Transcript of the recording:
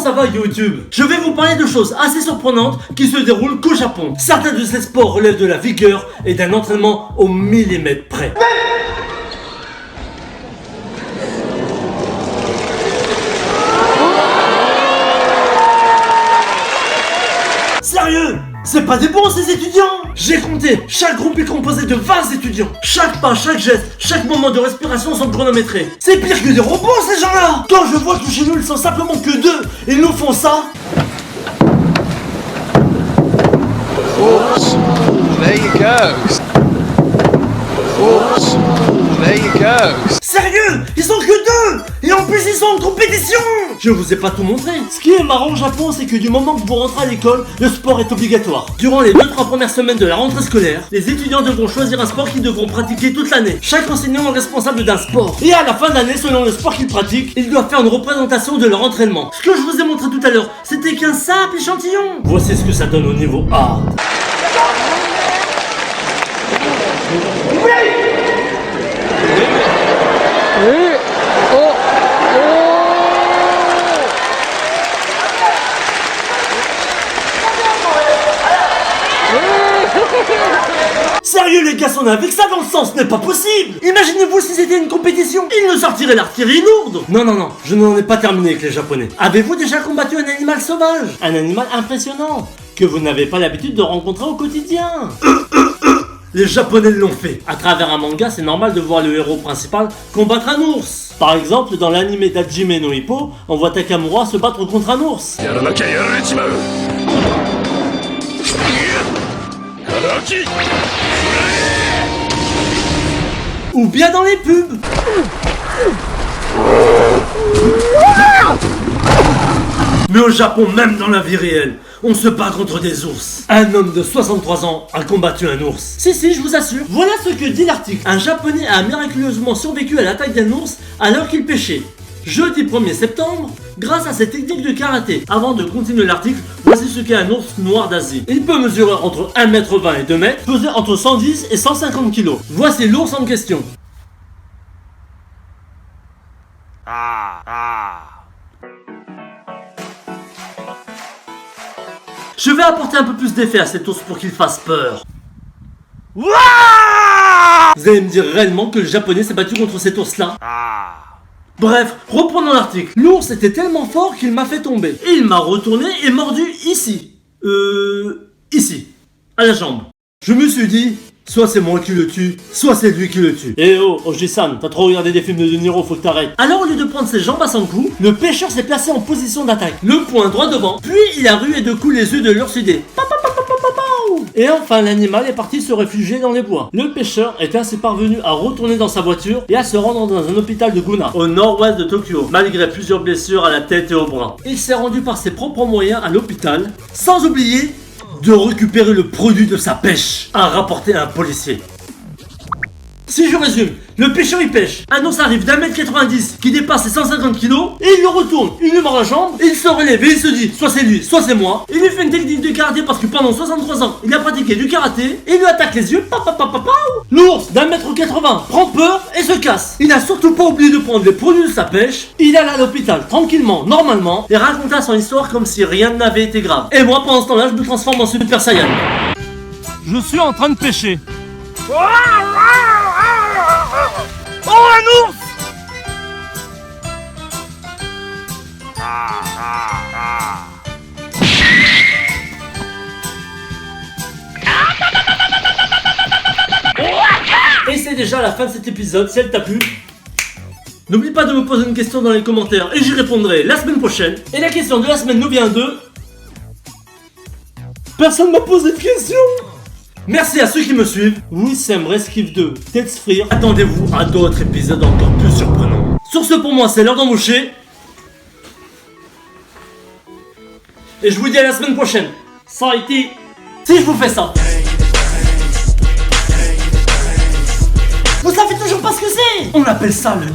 ça va YouTube? Je vais vous parler de choses assez surprenantes qui se déroulent qu'au Japon. Certains de ces sports relèvent de la vigueur et d'un entraînement au millimètre près. Sérieux? C'est pas des bons ces étudiants? J'ai compté, chaque groupe est composé de 20 étudiants. Chaque pas, chaque geste, chaque moment de respiration sont chronométrés. C'est pire que des robots ces gens-là. Quand je vois que chez nous ils sont simplement que 2 et nous font ça. Oops. There you go. Oops. There you go. Sérieux? Ils sont que 2 et en plus ils sont en compétition. Je vous ai pas tout montré. Ce qui est marrant au Japon, c'est que du moment que vous rentrez à l'école, le sport est obligatoire. Durant les 2-3 premières semaines de la rentrée scolaire, les étudiants devront choisir un sport qu'ils devront pratiquer toute l'année. Chaque enseignant est responsable d'un sport. Et à la fin de l'année, selon le sport qu'ils pratiquent, ils doivent faire une représentation de leur entraînement. Ce que je vous ai montré tout à l'heure, c'était qu'un simple échantillon. Voici ce que ça donne au niveau hard. Sérieux les gars, on avec ça dans le sens, ce n'est pas possible. Imaginez-vous si c'était une compétition. Ils nous sortiraient l'artillerie lourde. Non, je n'en ai pas terminé avec les japonais. Avez-vous déjà combattu un animal sauvage? Un animal impressionnant que vous n'avez pas l'habitude de rencontrer au quotidien. Les japonais l'ont fait. À travers un manga, c'est normal de voir le héros principal combattre un ours. Par exemple, dans l'anime d'Hajime no Ippo, on voit Takamura se battre contre un ours. Ou bien dans les pubs. Mais au Japon, même dans la vie réelle, on se bat contre des ours. Un homme de 63 ans a combattu un ours. Si, je vous assure. Voilà ce que dit l'article. Un japonais a miraculeusement survécu à l'attaque d'un ours alors qu'il pêchait. Jeudi 1er septembre, grâce à cette technique de karaté. Avant de continuer l'article, voici ce qu'est un ours noir d'Asie. Il peut mesurer entre 1m20 et 2 mètres, peser entre 110 et 150 kg. Voici l'ours en question. Je vais apporter un peu plus d'effet à cet ours pour qu'il fasse peur. Vous allez me dire réellement que le japonais s'est battu contre cet ours-là? Bref, reprenons l'article. L'ours était tellement fort qu'il m'a fait tomber. Il m'a retourné et mordu ici. Ici. À la jambe. Je me suis dit, soit c'est moi qui le tue, soit c'est lui qui le tue. Eh oh, Oji-san, t'as trop regardé des films de De Niro, faut que t'arrêtes. Alors au lieu de prendre ses jambes à son cou, le pêcheur s'est placé en position d'attaque. Le poing droit devant, puis il a rué de coups les yeux de l'ursidé. Et enfin l'animal est parti se réfugier dans les bois. Le pêcheur est ainsi parvenu à retourner dans sa voiture et à se rendre dans un hôpital de Guna, au nord-ouest de Tokyo, malgré plusieurs blessures à la tête et au bras. Il s'est rendu par ses propres moyens à l'hôpital, sans oublier de récupérer le produit de sa pêche, a rapporté un policier. Si je résume, le pêcheur il pêche, un ours arrive d'1m90 qui dépasse les 150 kg et il le retourne, il lui mord la jambe, il se relève et il se dit soit c'est lui, soit c'est moi. Il lui fait une technique de karaté parce que pendant 63 ans il a pratiqué du karaté et il lui attaque les yeux. L'ours d'1m80 prend peur et se casse. Il n'a surtout pas oublié de prendre les produits de sa pêche. Il alla à l'hôpital tranquillement, normalement, et raconta son histoire comme si rien n'avait été grave. Et moi pendant ce temps là je me transforme en Super Saiyan. Je suis en train de pêcher. Oh, un ours! Et c'est déjà la fin de cet épisode. Si elle t'a plu, n'oublie pas de me poser une question dans les commentaires et j'y répondrai la semaine prochaine. Et la question de la semaine nous vient de... Personne m'a posé de question. Merci à ceux qui me suivent. Wissem Rescue 2, Ted's Free. Attendez-vous à d'autres épisodes encore plus surprenants. Sur ce, pour moi, c'est l'heure d'embaucher. Et je vous dis à la semaine prochaine. Ça a été... Si je vous fais ça. Vous savez toujours pas ce que c'est. On appelle ça le...